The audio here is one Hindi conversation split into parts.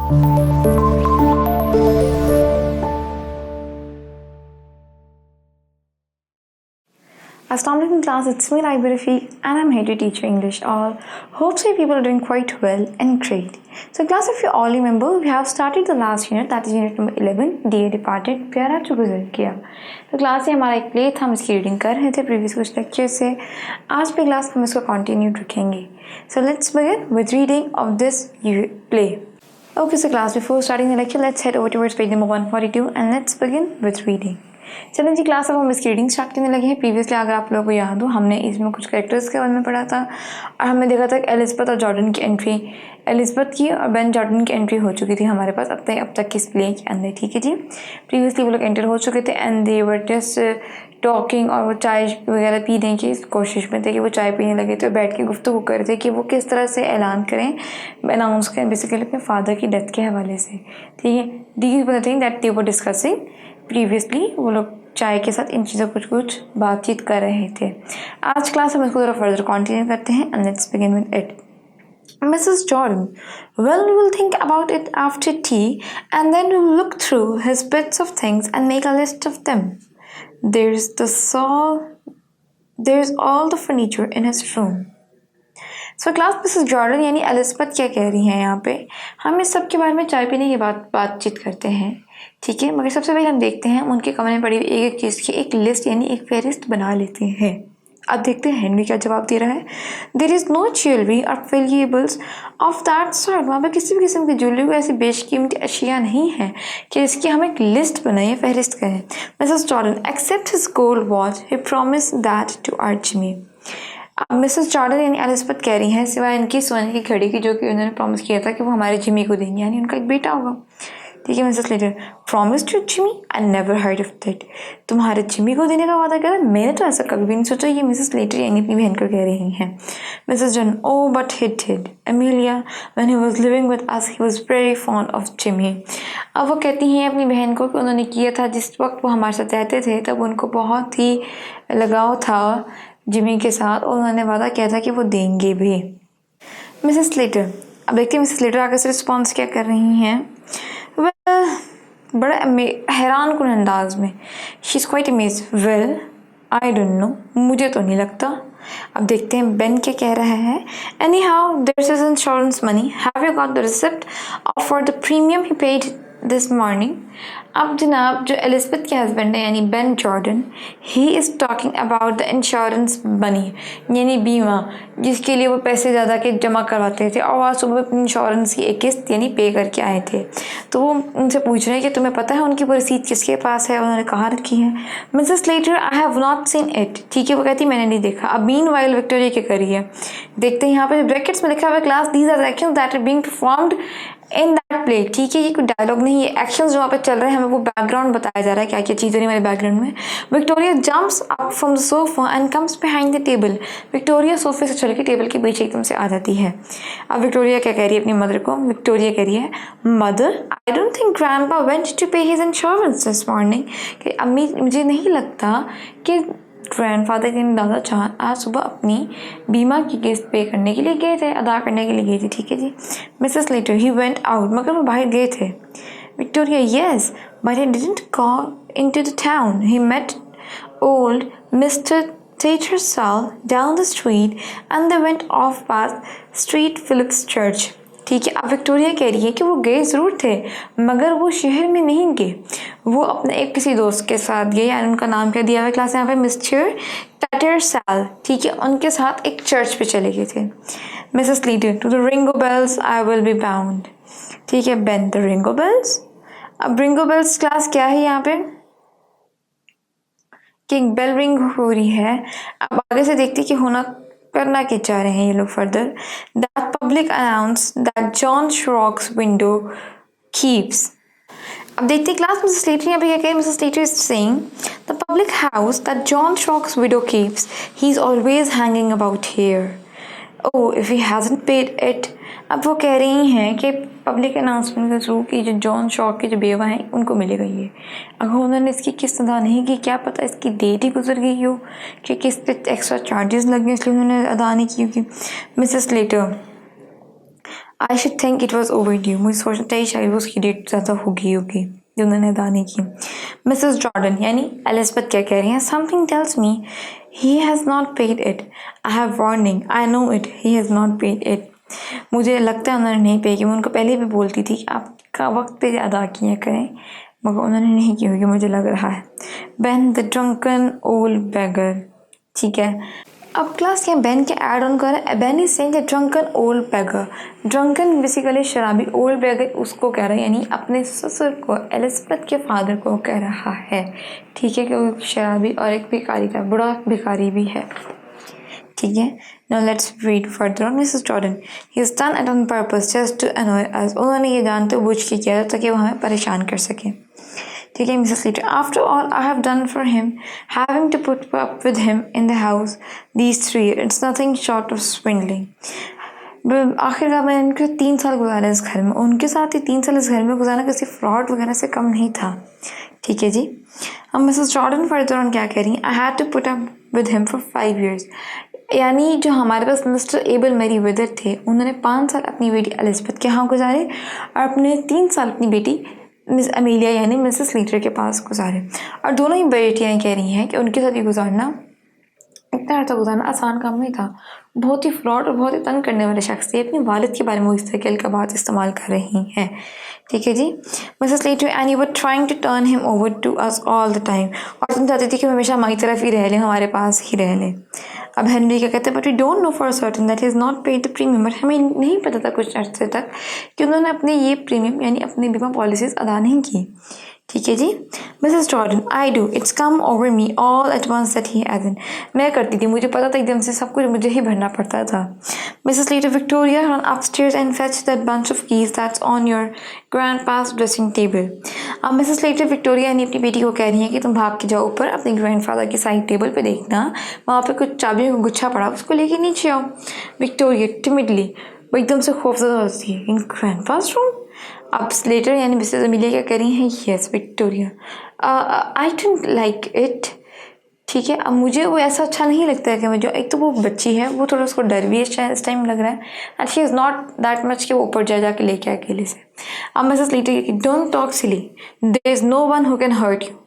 Assalamu alaikum class, it's me Raibir Rafiq and I'm here to teach you English. All hopefully people are doing quite well and great. So class, if you all remember, we have started the last unit, that is unit number 11, Dear Departed, प्यारा जो गुजर गया. तो क्लास से हमारा एक प्ले था, हम इसकी रीडिंग कर रहे थे प्रीवियस कुछ लेक्चर से. आज भी क्लास हम इसको कंटिन्यू रखेंगे. So let's begin with reading of this play. Okay, so class, before starting the lecture, let's head over towards page number 142 and let's begin with reading. चलें जी क्लास, अब हम इसकी रीडिंग स्टार्ट करने लगे हैं. प्रीवियसली अगर आप लोगों को याद हो, हमने इसमें कुछ कैरेक्टर्स के बारे में पढ़ा था और हमने देखा था कि एलिज़ाबेथ और जॉर्डन की एंट्री, एलिज़ाबेथ की और बेन जॉर्डन की एंट्री हो चुकी थी हमारे पास अब तक किस प्ले के अंदर. ठीक है जी, प्रीवियसली वो लोग एंटर हो चुके थे and they were just talking, और वो चाय वगैरह पीने की कोशिश में थे कि वो चाय पीने लगे थे, बैठ के गुफ्तगू कर रहे थे कि वो किस तरह से ऐलान करें, अनाउंस करें बेसिकली अपने फादर की डेथ के हवाले से. ठीक है, the were thing that they were discussing previously. वो लोग चाय के साथ इन चीज़ों कुछ बातचीत कर रहे थे. आज क्लास हम इसको थोड़ा फर्दर कंटिन्यू करते हैं and let's begin with it. Mrs. Jordan, well, we'll think about it after tea and then we'll look through his bits of things and make a list of them. There's all the furniture in his room. So class, Mrs Jordan यानी एलिज़ाबेथ क्या कह रही हैं यहाँ पे, हम इस सब के बारे में चाय पीने की बातचीत करते हैं. ठीक है, मगर सबसे पहले हम देखते हैं उनके कमरे में पड़ी हुई एक एक चीज़ की एक लिस्ट यानी एक फहरिस्त बना लेते हैं. अब देखते हैं हेनरी क्या जवाब दे रहा है. देयर इज़ नो ज्वेलरी और वैल्यूएबल्स ऑफ दैट सॉर्ट. वहाँ पर किसी भी किस्म की ज्वेलरी को ऐसी बेशकीमती अशिया नहीं है कि इसकी हम एक लिस्ट बनाएं, फहरिस्त करें. Mrs Jordan accept his gold watch he promise that to our Jimmy. अब मिसेस जॉर्डन यानी एलिज़ाबेथ कह रही हैं सिवाय इनकी सोने की घड़ी की जो कि उन्होंने प्रॉमिस किया था कि वो हमारे जिमी को देंगे, यानी उनका एक बेटा होगा. ठीक है, Mrs Letter promise to Jimmy, I never heard of that. तुम्हारे जिमी को देने का वादा करा, मैंने तो ऐसा कभी भी नहीं सोचा. ये मिसेस लेटर यानी अपनी बहन को कह रही हैं. Mrs Jordan oh but he did Emilia when he was living with us he was very fond of Jimmy. अब वो कहती हैं अपनी बहन को कि उन्होंने किया था जिस वक्त वो हमारे साथ रहते थे तब उनको बहुत ही लगाव था जिमी के साथ और उन्होंने वादा किया था कि वो देंगे भी. मिसेस लेटर, अब देखते हैं मिसेस लेटर आगे से रिस्पॉन्स क्या कर रही हैं. बड़ा हैरान कुन अंदाज में, she is quite amazed. Well I don't know, मुझे तो नहीं लगता. अब देखते हैं बेन क्या कह रहा है. Anyhow there is insurance money, have you got the receipt for the premium he paid this morning. अब जनाब जो एलिज़ाबेथ के हस्बैंड है यानी Ben Jordan, he is talking about the insurance money यानी बीमा जिसके लिए वो पैसे ज़्यादा के जमा करवाते थे और आज सुबह अपनी इंश्योरेंस की एक किस्त यानी पे करके आए थे. तो वो उनसे पूछ रहे हैं कि तुम्हें पता है उनकी वो रसीद किसके पास है. उन्होंने कहाँ रखी है. Mrs Letter I have not seen it. ठीक है, वो कहती मैंने नहीं देखा. अब मीन वाइल विक्टोरिया क्या करी है देखते हैं. यहाँ पे ब्रैकेट्स में लिखा हुआ है class these are actions that are being performed in that play. ठीक है, ये कोई डायलॉग नहीं, ये एक्शंस जो वहाँ पे चल रहे हैं, हमें वो बैकग्राउंड बताया जा रहा है क्या क्या चीज़ें हमारे बैकग्राउंड में. Victoria jumps up from the sofa and comes behind the table. Victoria सोफे से चल के टेबल के पीछे एकदम से आ जाती है. अब विक्टोरिया क्या कह रही है अपनी मदर को. विक्टोरिया कह रही है mother I don't think grandpa went to pay his insurance this morning. कि अम्मी मुझे नहीं लगता कि ग्रैंडफादर के दादा चांद आज सुबह अपनी बीमा की किस्त पे करने के लिए गए थे, अदा करने के लिए गए थे. ठीक है जी. Mrs Letter he went out, मगर वो बाहर गए थे. Victoria yes but he didn't go into the town. He met old Mr Tattersall down the street and they went off past Street Phillips Church. ठीक है, अब विक्टोरिया कह रही है कि वो गए ज़रूर थे मगर वो शहर में नहीं गए, वो अपने एक किसी दोस्त के साथ गए. यानी उनका नाम क्या दिया हुआ है क्लास यहाँ पे, मिस्टर टैटरसैल. ठीक है, उनके साथ एक चर्च पे चले गए थे. Mrs Leader to the Ringo Bells I will be bound. ठीक है, बेन द रिंगो बेल्स. अब रिंगो बेल्स क्लास क्या है यहाँ पे कि एक बेल रिंग हो रही है. अब आगे से देखते कि होना करना क्या चाह रहे हैं ये लोग further. That public announce that John Shrock's window keeps. अब देखते क्लास मिसेस लेटर यहाँ पे क्या कह रही है. Mrs Letter is saying the public house that John Shrock's widow keeps he is always hanging about here. Oh if he hasn't paid it. अब वो कह रही हैं कि पब्लिक अनाउंसमेंट के थ्रू कि जो जॉन शॉक के जो बेवा हैं उनको मिलेगा ये. अगर उन्होंने इसकी किस्त अदा नहीं की, क्या पता इसकी डेट ही गुजर गई हो कि किस्त पे एक्स्ट्रा चार्जेस लगे इसलिए उन्होंने अदा नहीं की होगी. Mrs Letter I should think it was overdue. मुझे सोचना चाहिए शायद उसकी डेट ज़्यादा होगी होगी जो उन्होंने अदा नहीं की। मिसेस जॉर्डन यानी एलिज़ाबेथ क्या कह रही हैं, something tells me he has not paid it. I have warning, I know it, he has not paid it. मुझे लगता है उन्होंने नहीं पे की। मैं उनको पहले भी बोलती थी कि आपका वक्त पे अदा किया करें, मगर उन्होंने नहीं की होगी मुझे लग रहा है। बेन द ड्रंकन ओल्ड बेगर, ठीक है। अब क्लास यहाँ बेन के ऐड ऑन कर रहा है। Ben is saying drunken old beggar. Drunken basically शराबी, ओल्ड बेगर उसको कह रहा है, यानी अपने ससुर को, एलिज़ाबेथ के फादर को कह रहा है, ठीक है, कि वो शराबी और एक भिखारी का बड़ा भिखारी भी है, ठीक है। Now let's read further on. Mrs Jordan, he is done it on purpose just to annoy us. उन्होंने ये जानते बूझ के किया ताकि वो हमें परेशान कर सके, ठीक है। Mrs Liter, after all I have done for him, having to put up with him in the house these 3 years, it's nothing short of swindling. आखिरकार मैंने उनके 3 साल गुजारे इस घर में, उनके साथ ही 3 साल इस घर में गुजारना किसी फ्रॉड वगैरह से कम नहीं था, ठीक है जी। अब मिसेस जॉर्डन फर्दर ऑन क्या कह रही हैं, I had to put up with him for 5 years, यानी जो हमारे पास मिस्टर एबल मेरी वेदर थे, उन्होंने 5 साल अपनी बेटी एलिज़ाबेथ के यहाँ गुजारे और अपने 3 साल अपनी बेटी मिस अमीलिया यानी मिसेस लीटर के पास गुजारे। और दोनों ही बेटियाँ कह रही हैं कि उनके साथ ही गुजारना, इतना अर्सा गुजारना आसान काम नहीं था। बहुत ही फ्रॉड और बहुत ही तंग करने वाले शख्स थे। अपने वालिद के बारे में वो इस तरह का बात इस्तेमाल कर रही हैं, ठीक है जी। Mrs Leiter, and you were trying to turn him over to us all the time, और तुम चाहती थी कि हमेशा हमारी तरफ ही रह ले, हमारे पास ही रह ले। अब हेनरी क्या कहते हैं, but we don't know for certain that he is not paid the premium, but हमें नहीं पता था कुछ अर्से तक कि उन्होंने अपने ये प्रीमियम यानी अपनी बीमा पॉलिसीज़ अदा नहीं की, ठीक है जी। Mrs Jordan, I do, it's come over me all at once that he hasn't. मैं करती थी, मुझे पता था एकदम से सब कुछ मुझे ही भरना पड़ता था। Mrs litre, Victoria, run upstairs and fetch that bunch of keys that's on your ग्रैंडपास dressing table. अब मिसेस लीटर विक्टोरिया ने अपनी बेटी को कह रही है कि तुम भाग के जाओ ऊपर अपने ग्रैंडफादर की साइड टेबल पे, देखना वहाँ पे कुछ चाबियों का गुच्छा पड़ा, उसको लेके नीचे आओ। विक्टोरिया टिमिडली, वो एकदम से खौफजदा होती है, इन ग्रैंडपास रूम। अब स्लेटर यानी मिसेस अमीलिया क्या कह रही हैं, yes Victoria, I don't like it, ठीक है। अब मुझे वो ऐसा अच्छा नहीं लगता है कि मैं जो, एक तो वो बच्ची है, वो थोड़ा उसको डर भी है इस टाइम लग रहा है, and she is not that much कि वो ऊपर जाके लेके अकेले से। अब मिसेस लीटर की, don't talk silly, there is no one who can hurt you,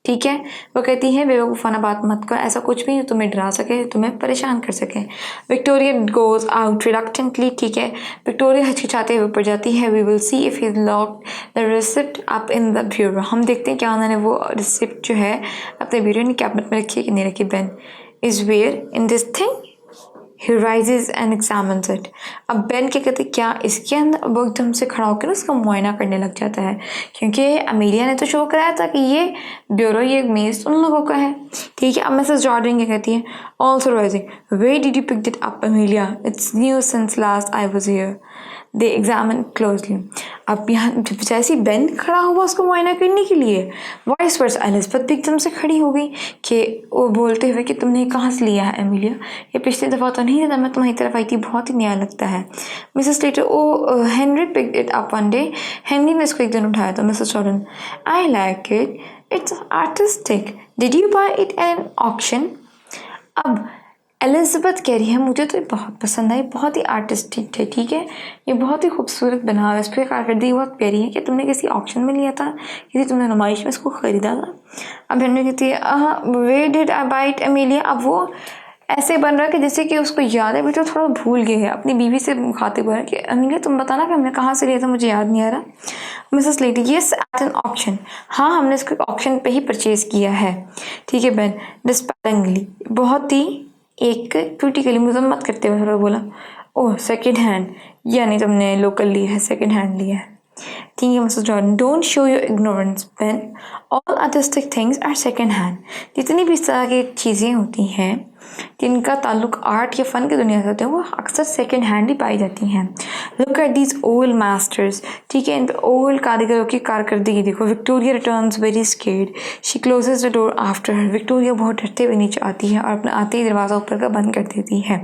ठीक है। वो कहती है बेवकूफ़ाना बात मत कर, ऐसा कुछ भी जो तुम्हें डरा सके, तुम्हें परेशान कर सके। विक्टोरिया गोज आउट रिलक्टेंटली, ठीक है। विक्टोरिया हिचकिचाते हुए ऊपर जाती है। We will see if he lock the receipt up in the bureau, हम देखते हैं क्या उन्होंने वो रिसिप्ट जो है अपने ब्यूरो ने कैबिनेट में रखी है कि नहीं रखी। Ben is where in this thing, he rises and examines it। अब बेन क्या कहते, क्या इसके अंदर, वो एकदम से खड़ा होकर ना उसका मुआयना करने लग जाता है, क्योंकि अमीलिया ने तो शो कराया था कि ये ब्यूरो, ये मेज उन लोगों का है, ठीक है। अब मिसेस जॉर्डन क्या कहती है, also rising, where did you pick it up Amelia, it's new since last I was here, they examine closely. अब यहाँ जैसे ही बेन खड़ा हुआ उसको मुआयना करने के लिए, वॉइस वर्स एलिज़ाबेथ भी एकदम से खड़ी हो गई कि वो बोलते हुए कि तुमने कहाँ से लिया है एमिलिया, ये पिछली दफ़ा तो नहीं था, मैं तुम्हारी तरफ आई थी, बहुत ही नया लगता है। Mrs Letter, oh Henry picked it up one day, Henry ने इसको एक दिन उठाया था। Mrs Jordan, I like it, it's artistic, did you buy it an auction. अब एलिज़ाबेथ कह रही है, मुझे तो ये बहुत पसंद आई, बहुत ही आर्टिस्टिक है, ठीक है, ये बहुत ही खूबसूरत बना हुआ है, इस पर कारकर्दगी बहुत प्यारी है। कि तुमने किसी ऑक्शन में लिया था, किसी तुमने नुमाइश में इसको ख़रीदा था। अब हेनरी कहती है, why did I buy it Emilia. अब वो ऐसे बन रहा है कि जैसे कि उसको याद है, बेटा थोड़ा भूल गए है, अपनी बीवी से मुखातिब हो रहा है कि अमीलिया तुम बताना कि हमने कहाँ से लिया था, मुझे याद नहीं आ रहा। Mrs Lady, yes at an auction, हाँ हमने इसको ऑक्शन पे ही परचेज़ किया है, ठीक है। बेन डिस्पैरिंगली, बहुत ही एक क्रिटिकली मजम्मत करते हुए थोड़ा बोला, ओह सेकंड हैंड, यानी तुमने लोकल लिया है, सेकंड हैंड लिया है, ठीक है। Mrs Jordan, don't show your ignorance Ben, all artistic things are second hand. जितनी भी इस तरह की चीज़ें होती हैं जिनका ताल्लुक आर्ट या फ़न की दुनिया से होते हैं, वो अक्सर सेकंड हैंड ही पाई जाती हैं। Look at these old masters, ठीक है, इन ओल्ड कारीगरों की कारकर्दगी देखो। Victoria returns very scared, she closes the door after her. Victoria बहुत डरते हुए नीचे आती है और अपने आते ही दरवाज़ा ऊपर का बंद कर देती है।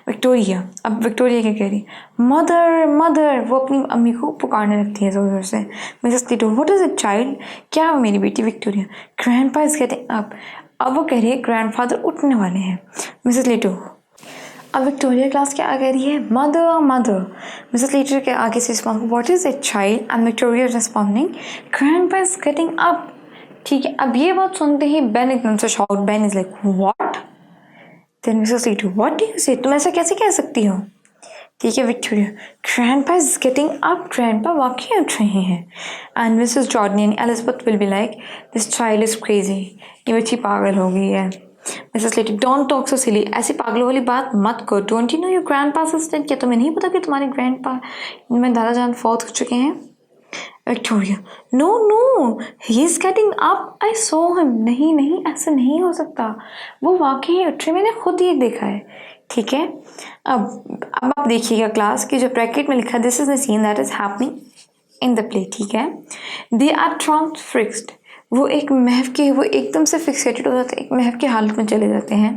विक्टोरिया, अब विक्टोरिया क्या कह रही, मदर मदर, वो अपनी अम्मी को पुकारने लगती है ज़ोर ज़ोर से। Mrs Liter, what is it child, क्या मेरी बेटी। Victoria, grandpa is getting up, अब वो कह रही है ग्रैंडफादर उठने वाले हैं। मिसेस लीटर, अब विक्टोरिया क्लास क्या कह रही है, मदर मदर। मिसेस लीटर के आगे से respond, what is it child, and Victoria responding, grandpa is getting up. ठीक है, अब ये बात सुनते ही बेन एकदम से shock, Ben is like what. Then Mrs Liter, what do you say, तुम ऐसा कैसे कह सकती हो। ठीक है, Victoria, grandpa is getting up, grandpa वाकई उठ रहे हैं। And Mrs Jordan and Elizabeth will be like, this child is crazy, ये बच्ची पागल हो गई है। मिसेस लेटी, डोंट टॉक सो सिली, ऐसी पागलों वाली बात मत करो। Don't you know your grandpa is dead, क्या तुम्हें नहीं पता कि तुम्हारे ग्रैंडपा में दादा जान फौत हो चुके हैं। Victoria, no no, he is getting up, I saw him, नहीं नहीं ऐसा नहीं हो सकता, वो वाकई उठ रहे, मैंने खुद ये देखा है। ठीक है, अब आप देखिएगा क्लास की जो ब्रैकेट में लिखा है, this is the seen that is happening in the play. ठीक है, दे आर ट्रांसफिक्स्ड, वो एक महव के, वो एकदम से फिक्सेटेड हो जाते हैं, एक महव की हालत में चले जाते हैं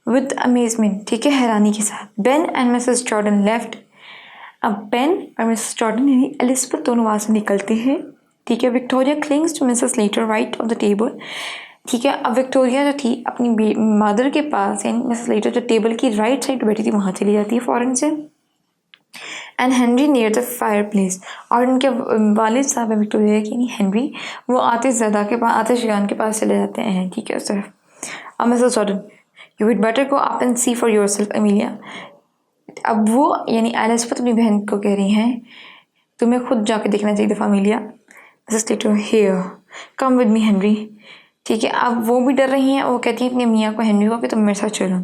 विद अमेजमेंट। ठीक है, हैरानी के साथ। Ben and Mrs Jordan left, अब बेन और मिसेस जॉर्डन यानी एलिजाबेथ दोनों वहाँ से निकलते हैं। ठीक है, Victoria clings to Mrs Liter right of the table. ठीक है, अब विक्टोरिया जो थी अपनी मदर के पास, यानी मिसेस लीटर जो टेबल की राइट साइड बैठी थी वहाँ चली जाती है फौरन से। And Henry near the fire place, और उनके वालिद साहब है विक्टोरिया के, यानी हेनरी, वो आतिशज़दा के पास, आतिशगान के पास चले जाते हैं। ठीक है, उस तरफ। अब Mrs Jordan, you would better go up and see for yourself Emilia. अब वो यानी एलिजाबेथ अपनी बहन को कह रही हैं, तुम्हें खुद जाके देखना चाहिए दफ़ा Emilia. Mrs litre, here come with me Henry. ठीक है, अब वो भी डर रही हैं, वो कहती हैं अपनी मियाँ को, हेनरी को, कि तुम मेरे साथ चलो।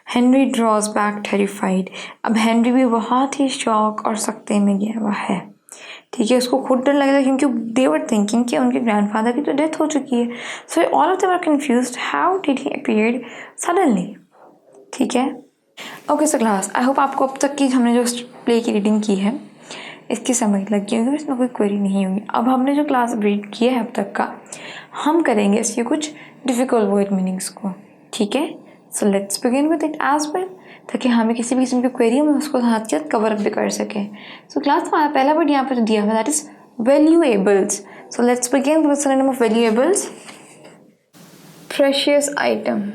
हेनरी ड्रॉज बैक टेरिफाइड, अब हेनरी भी बहुत ही शौक और सकते में गया हुआ है। ठीक है, उसको खुद डर लग रहा है, क्योंकि दे वर थिंकिंग कि उनके ग्रैंडफादर की तो डेथ हो चुकी है। So all of them are confused, how did he appeared suddenly. ठीक है, okay so class, I hope आपको अब तक की हमने जो प्ले की रीडिंग की है इसकी समझ लग गई होगी, इसमें कोई क्वेरी नहीं होगी। अब हमने जो क्लास रीड किया है अब तक का, हम करेंगे इसके कुछ डिफ़िकल्ट वर्ड मीनिंग्स को। ठीक है, so let's begin with it as well, ताकि हमें किसी भी किस्म की क्वेरी हम उसको साथ के साथ कवर अप भी कर सकें। सो क्लास हमारा पहला वर्ड यहाँ पर जो दिया हुआ that is valuables. So let's begin with the synonym of valuables, precious item.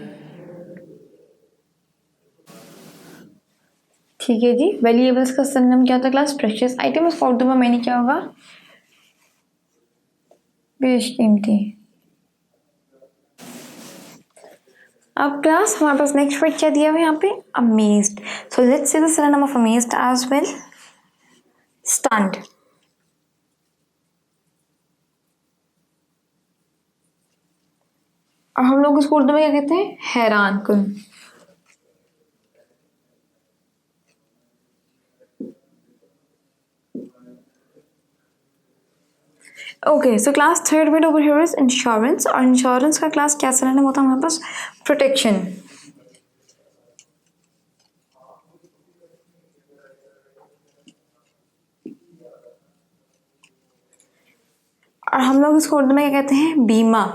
ठीक है जी, वैल्यूएबल्स का सिनोनिम क्या होता है क्लास, प्रेशियस आइटम। इसको उर्दू में मैंने क्या होगा, बेशकीमती। अब क्लास हमारे पास नेक्स्ट वर्ड क्या दिया हुआ है यहाँ पे, amazed. So let's say the synonym of amazed as well, stunned. और हम लोग उसको उर्दू में क्या कहते हैं, हैरान कुन। Okay, so class third word over here is insurance. और इंश्योरेंस का क्लास क्या सिनोनिम होता है हमारे पास, प्रोटेक्शन। और हम लोग इसको उर्दू में क्या कहते हैं, बीमा।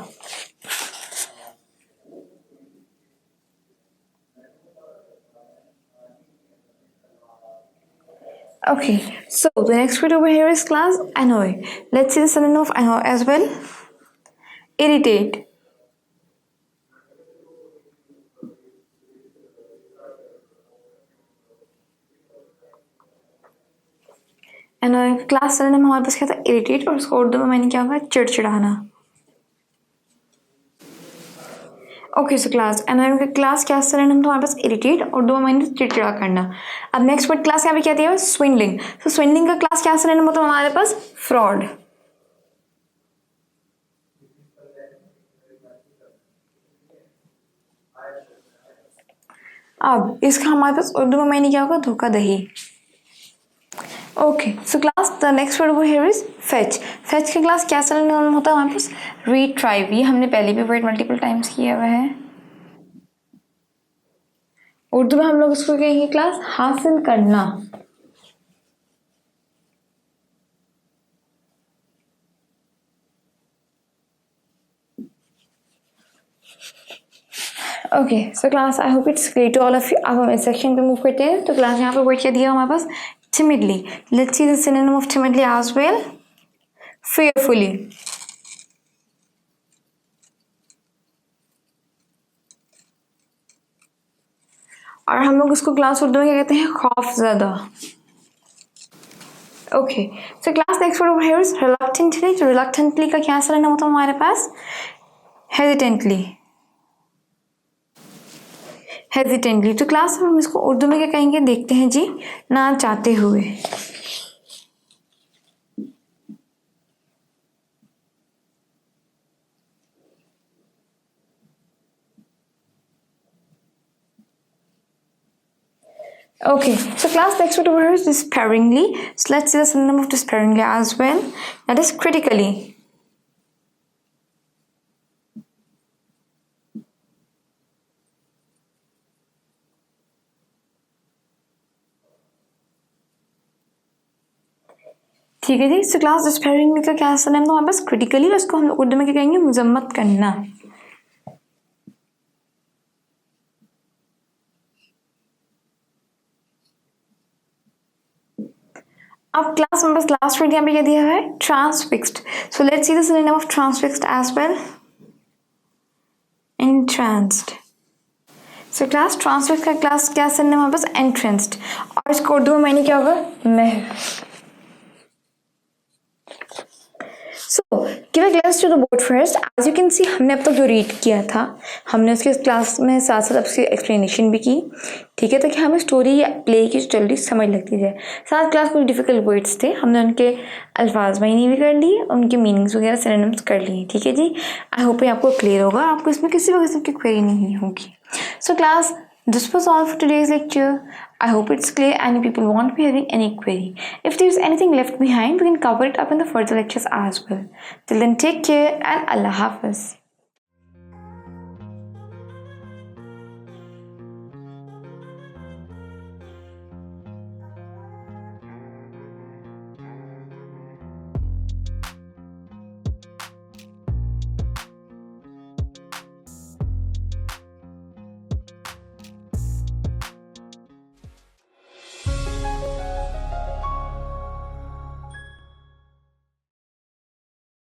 Okay, so the next word over here is class annoy. Let's see the synonym of annoy as well. Irritate. annoy class synonym हमारे पास क्या था, irritate, और उसको उर्दू में मैंने क्या होगा, चिड़चिड़ाना। ओके सो क्लास annoy का क्लास क्या synonym था हमारे पास, irritate, उर्दू में मैंने चिड़चिड़ा करना। अब नेक्स्ट वर्ड क्लास यहाँ पे क्या दिया है, swindling। तो swindling का क्लास क्या synonym होता है हमारे पास, fraud। अब इसका हमारे पास उर्दू में मैंने क्या होगा, धोखाधड़ी। Okay so class the next word over here is fetch. Fetch का क्लास क्या सिनोनिम होता है हमारे पास, रिट्राइव। ये हमने पहले भी वर्ड मल्टीपल टाइम्स किया हुआ है। उर्दू में हम लोग उसको कहेंगे क्लास हासिल करना। Okay so class I hope it's clear to all of you. अब हम इस सेक्शन पे मूव करते हैं। तो क्लास यहाँ पे वर्ड क्या दिया हमारे पास, timidly. Let's see the synonym of timidly as well, fearfully. और हम लोग इसको क्लास उर्दू में क्या कहते हैं, खौफजदा। Okay, so class next word over here is reluctantly. तो रिलक्टेंटली का क्या सिनोनिम होता है हमारे पास, हेजिटेंटली। हेजिटेंटली, तो क्लास हम इसको उर्दू में क्या कहेंगे, देखते हैं जी, ना चाहते हुए। Okay, so class next word over here is despairingly. So let's see the synonym of despairingly as well. That is critically. ठीक है जी। सो क्लास डिस्पेयरिंगली का क्या सिनोनिम था हमारे पास, क्रिटिकली। उसको हम लोग उर्दू में क्या कहेंगे, मुजम्मत करना। अब क्लास में बस लास्ट वर्ड यहाँ पे क्या दिया है, transfixed. So let's see the synonym of transfixed as well, entranced। So class transfixed का क्लास क्या सिनोनिम हमारे पास, entranced। और इसको उर्दू में मायने क्या होगा, महव। So give a glance to the board first. As you can see, हमने अब तक जो रीड किया था, हमने उसके क्लास में साथ साथ उसकी एक्सप्लेनेशन भी की, ठीक है, ताकि हमें स्टोरी या प्ले की जल्दी समझ लगती जाए। साथ क्लास कुछ डिफिकल्ट वर्ड्स थे, हमने उनके अल्फाज मायने भी कर लिए, उनके मीनिंग्स वगैरह सिनोनिम्स कर लिए, ठीक है जी। आई होप ये आपको क्लियर होगा, आपको इसमें किसी भी किस्म की क्वेरी नहीं होगी। So class, this was all for today's lecture. I hope it's clear and if people won't be having any query. If there's anything left behind, we can cover it up in the further lectures as well. Till then, take care and Allah Hafiz.